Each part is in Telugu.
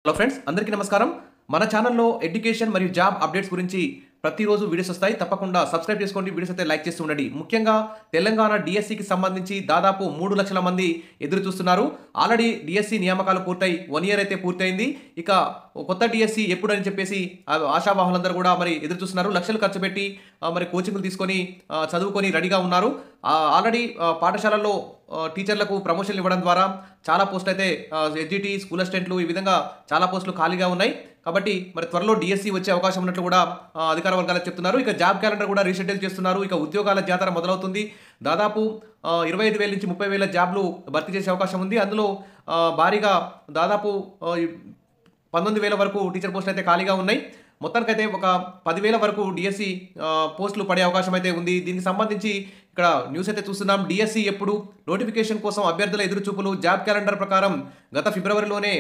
హలో ఫ్రెండ్స్, అందరికీ నమస్కారం. మన ఛానల్లో ఎడ్యుకేషన్ మరియు జాబ్ అప్డేట్స్ గురించి ప్రతిరోజు వీడియోస్ వస్తాయి. తప్పకుండా సబ్స్క్రైబ్ చేసుకోండి. వీడియోస్ అయితే లైక్ చేస్తూ ఉండండి. ముఖ్యంగా తెలంగాణ డిఎస్సికి సంబంధించి దాదాపు 3 లక్షల మంది ఎదురు చూస్తున్నారు. ఆల్రెడీ డిఎస్సి నియామకాలు పూర్తయి 1 ఇయర్ అయితే పూర్తయింది. ఇక కొత్త డిఎస్సి ఎప్పుడని చెప్పేసి ఆశావాహులందరూ కూడా మరి ఎదురు చూస్తున్నారు. లక్షలు ఖర్చు పెట్టి మరి కోచింగ్లు తీసుకొని చదువుకొని రెడీగా ఉన్నారు. ఆల్రెడీ పాఠశాలల్లో టీచర్లకు ప్రమోషన్లు ఇవ్వడం ద్వారా చాలా పోస్టులు అయితే ఎస్జిటి, స్కూల్ అసిస్టెంట్లు ఈ విధంగా చాలా పోస్టులు ఖాళీగా ఉన్నాయి. కాబట్టి మరి త్వరలో డిఎస్సి వచ్చే అవకాశం ఉన్నట్లు కూడా అధికార వర్గాలు చెప్తున్నారు. ఇక జాబ్ క్యాలెండర్ కూడా రీషెడ్యూల్ చేస్తున్నారు. ఇక ఉద్యోగాల జాతర మొదలవుతుంది. దాదాపు 25,000 నుంచి 30,000 జాబ్లు భర్తీ చేసే అవకాశం ఉంది. అందులో భారీగా దాదాపు 19,000 వరకు టీచర్ పోస్టులు అయితే ఖాళీగా ఉన్నాయి. మొత్తానికైతే ఒక 10,000 వరకు డిఎస్సి పోస్టులు పడే అవకాశం అయితే ఉంది. దీనికి సంబంధించి ఇక్కడ న్యూస్ అయితే చూస్తున్నాం. డిఎస్సి ఎప్పుడు నోటిఫికేషన్ కోసం అభ్యర్థుల ఎదురుచూపులు. జాబ్ క్యాలెండర్ ప్రకారం గత ఫిబ్రవరిలోనే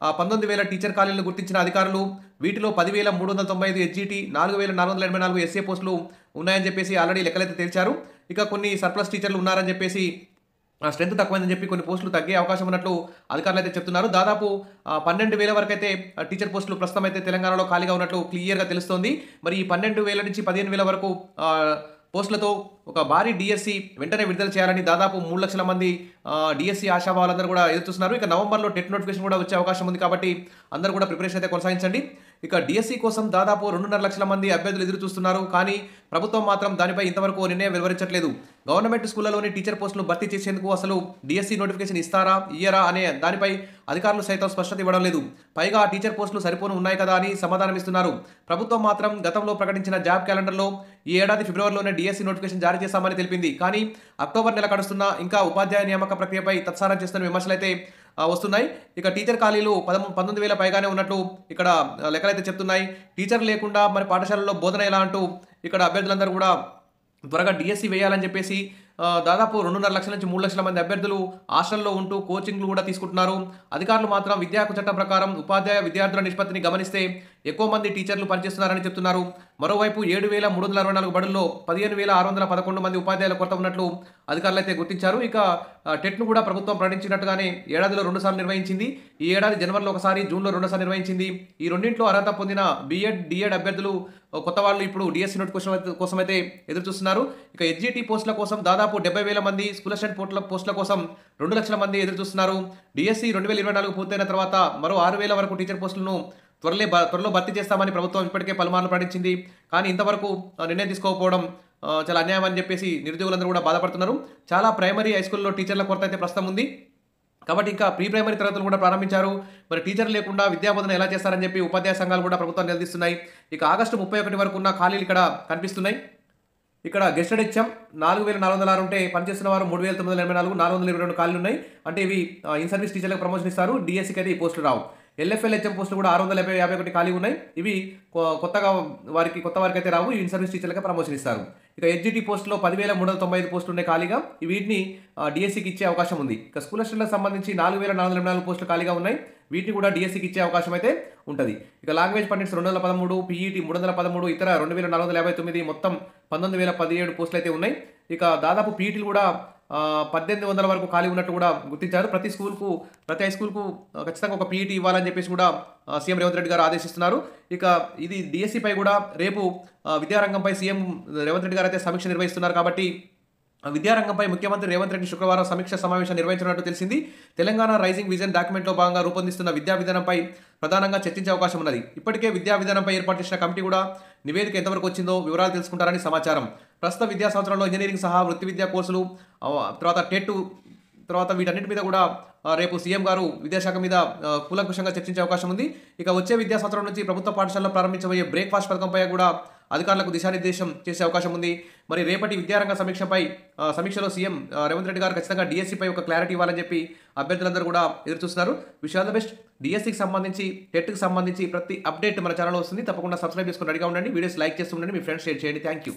19,000 టీచర్ ఖాళీలను గుర్తించిన అధికారులు. వీటిలో 10,395 ఎస్జిటి, 4,484 ఎస్ఏ పోస్టులు ఉన్నాయని చెప్పేసి ఆల్రెడీ లెక్కలైతే తేల్చారు. ఇక కొన్ని సర్ప్లస్ టీచర్లు ఉన్నారని చెప్పేసి స్ట్రెంత్ తక్కువైందని చెప్పి కొన్ని పోస్టులు తగ్గే అవకాశం ఉన్నట్లు అధికారులు అయితే చెప్తున్నారు. దాదాపు 12,000 వరకు అయితే టీచర్ పోస్టులు ప్రస్తుతం అయితే తెలంగాణలో ఖాళీగా ఉన్నట్లు క్లియర్గా తెలుస్తోంది. మరి ఈ 12,000 నుంచి 15,000 వరకు పోస్టులతో ఒక భారీ డిఎస్సి వెంటనే విడుదల చేయాలని దాదాపు 3 లక్షల మంది డిఎస్సి ఆశావాహులందరూ కూడా ఎదురు చూస్తున్నారు. ఇక నవంబర్లో టెట్ నోటిఫికేషన్ కూడా వచ్చే అవకాశం ఉంది. కాబట్టి అందరూ కూడా ప్రిపరేషన్ అయితే కొనసాగించండి. ఇక డిఎస్సి కోసం దాదాపు 2.5 లక్షల మంది అభ్యర్థులు ఎదురు చూస్తున్నారు. కానీ ప్రభుత్వం మాత్రం దానిపై ఇంతవరకు నిర్ణయం వెలువరించట్లేదు. గవర్నమెంట్ స్కూళ్లలోని టీచర్ పోస్టులు భర్తీ చేసేందుకు అసలు డిఎస్సి నోటిఫికేషన్ ఇస్తారా ఇయ్యరా అనే దానిపై అధికారులు సైతం స్పష్టత ఇవ్వడం లేదు. పైగా టీచర్ పోస్టులు సరిపోను ఉన్నాయి కదా అని సమాధానం ఇస్తున్నారు. ప్రభుత్వం మాత్రం గతంలో ప్రకటించిన జాబ్ క్యాలెండర్లో ఈ ఏడాది ఫిబ్రవరిలోనే డిఎస్సి నోటిఫికేషన్ జారీ చేస్తామని తెలిపింది. కానీ అక్టోబర్ నెల గడుస్తున్నా ఇంకా ఉపాధ్యాయ నియామక ప్రక్రియపై తత్సారం చేస్తున్న విమర్శలు అయితే వస్తున్నాయి. ఇక టీచర్ ఖాళీలు 19,000 పైగానే ఉన్నట్లు ఇక్కడ లెక్కలైతే చెప్తున్నాయి. టీచర్ లేకుండా మరి పాఠశాలలో బోధన ఎలా అంటూ ఇక్కడ అభ్యర్థులందరూ కూడా త్వరగా డిఎస్సి వేయాలని చెప్పేసి దాదాపు 2.5 లక్షల నుంచి 3 లక్షల మంది అభ్యర్థులు హాస్టల్లో ఉంటూ కోచింగ్లు కూడా తీసుకుంటున్నారు. అధికారులు మాత్రం విద్యా హక్కు చట్టం ప్రకారం ఉపాధ్యాయ విద్యార్థుల నిష్పత్తిని గమనిస్తే ఎక్కువ మంది టీచర్లు పనిచేస్తున్నారని చెప్తున్నారు. మరోవైపు 7,364 బడుల్లో 15,611 మంది ఉపాధ్యాయుల కొరత ఉన్నట్లు అధికారులు అయితే గుర్తించారు. ఇక టెట్ను కూడా ప్రభుత్వం ప్రకటించినట్టుగానే ఏడాదిలో 2 సార్లు నిర్వహించింది. ఈ ఏడాది జనవరిలో ఒకసారి, జూన్లో 2 సార్లు నిర్వహించింది. ఈ రెండింటిలో అర్హత పొందిన బిఎడ్, డిఎడ్ అభ్యర్థులు కొత్త వాళ్ళు ఇప్పుడు డిఎస్సి నోటిఫికేషన్ కోసం అయితే ఎదురు చూస్తున్నారు. ఇక ఎస్జిటి పోస్టుల కోసం దాదాపు 70,000 మంది, స్కూల్ అసిస్టెంట్ పోస్టుల కోసం 2 లక్షల మంది ఎదురు చూస్తున్నారు. డిఎస్సి 2024 పూర్తయిన తర్వాత మరో 6,000 వరకు టీచర్ పోస్టులను త్వరలో భర్తీ చేస్తామని ప్రభుత్వం ఇప్పటికే పలుమార్లు ప్రకటించింది. కానీ ఇంతవరకు నిర్ణయం తీసుకోకపోవడం చాలా అన్యాయం అని చెప్పేసి నిరుద్యోగులందరూ కూడా బాధపడుతున్నారు. చాలా ప్రైమరీ, హై స్కూల్లో టీచర్ల కొరత అయితే ప్రస్తుతం ఉంది. కాబట్టి ఇంకా ప్రీ ప్రైమరీ తరగతులు కూడా ప్రారంభించారు. మరి టీచర్ లేకుండా విద్యాబోధన ఎలా చేస్తారని చెప్పి ఉపాధ్యాయ సంఘాలు కూడా ప్రభుత్వాన్ని నిలదీస్తున్నాయి. ఇక ఆగస్టు 31 వరకు ఉన్న ఖాళీలు ఇక్కడ కనిపిస్తున్నాయి. ఇక్కడ గెస్టెడ్ హెచ్ఎం 4,406 ఉంటే పనిచేస్తున్న వారు 3,984, 422 ఖాళీలు ఉన్నాయి. అంటే ఇవి ఇన్ సర్వీస్ టీచర్లకు ప్రమోషన్ ఇస్తారు. డిఎస్సికి అయితే ఈ పోస్టులు రావు. ఎల్ఎఫ్ఎల్ హెచ్ఎం పోస్టులు కూడా 651 ఖాళీ ఉన్నాయి. ఇవి కొత్త వారికి అయితే రావు. ఇన్ సర్వీస్ టీచర్లకే ప్రమోషన్ ఇస్తారు. ఇక ఎస్జిటి పోస్టులో 10,395 పోస్టులు ఉన్నాయి ఖాళీగా. వీటిని డిఎస్సికి ఇచ్చే అవకాశం ఉంది. ఇక స్కూల్ అసిస్టెంట్లకు సంబంధించి 4,484 పోస్టులు ఖాళీగా ఉన్నాయి. వీటిని కూడా డిఎస్సికి ఇచ్చే అవకాశం అయితే ఉంటుంది. ఇక లాంగ్వేజ్ పండిట్స్ 213, పీఈటీ 313, ఇతర 2,459, మొత్తం 19,017 పోస్టులు అయితే ఉన్నాయి. ఇక దాదాపు పీఈటీలు కూడా 1,800 వరకు ఖాళీ ఉన్నట్టు కూడా గుర్తించారు. ప్రతి హై స్కూల్కు ఖచ్చితంగా ఒక పీఈటీ ఇవ్వాలని చెప్పేసి కూడా సీఎం రేవంత్ రెడ్డి గారు ఆదేశిస్తున్నారు. ఇక ఇది డిఎస్సిపై కూడా రేపు విద్యారంగంపై సీఎం రేవంత్ రెడ్డి గారు అయితే సమీక్ష నిర్వహిస్తున్నారు. కాబట్టి విద్యారంగంపై ముఖ్యమంత్రి రేవంత్ రెడ్డి శుక్రవారం సమీక్ష సమావేశం నిర్వహించినట్టు తెలిసింది. తెలంగాణ రైజింగ్ విజన్ డాక్యుమెంట్లో భాగంగా రూపొందిస్తున్న విద్యా విధానంపై ప్రధానంగా చర్చించే అవకాశం ఉన్నది. ఇప్పటికే విద్యా విధానంపై ఏర్పాటు చేసిన కమిటీ కూడా నివేదిక ఎంతవరకు వచ్చిందో వివరాలు తెలుసుకుంటారని సమాచారం. ప్రస్తుత విద్యా సంవత్సరంలో ఇంజనీరింగ్ సహా వృత్తి విద్యా కోర్సులు, తర్వాత టెట్, తర్వాత వీటన్నిటి మీద కూడా రేపు సీఎం గారు విద్యాశాఖ మీద కూలంకుషంగా చర్చించే అవకాశం ఉంది. ఇక వచ్చే విద్యా సంవత్సరం నుంచి ప్రభుత్వ పాఠశాలలో ప్రారంభించబోయే బ్రేక్ఫాస్ట్ పథకంపై కూడా అధికారులకు దిశానిర్దేశం చేసే అవకాశం ఉంది. మరి రేపటి విద్యారంగ సమీక్షలో సీఎం రేవంత్ రెడ్డి గారు ఖచ్చితంగా డిఎస్సిపై ఒక క్లారిటీ ఇవ్వాలని చెప్పి అభ్యర్థులందరూ కూడా ఎదురు చూస్తున్నారు. Wish all the best. డిఎస్సికి సంబంధించి, టెట్కి సంబంధించి ప్రతి అప్డేట్ మన ఛానల్లో వస్తుంది. తప్పకుండా సబ్స్క్రైబ్ చేసుకుని రెడీగా ఉండండి. వీడియోస్ లైక్ చేస్తూ ఉండండి. మీ ఫ్రెండ్స్ షేర్ చేయండి. Thank you.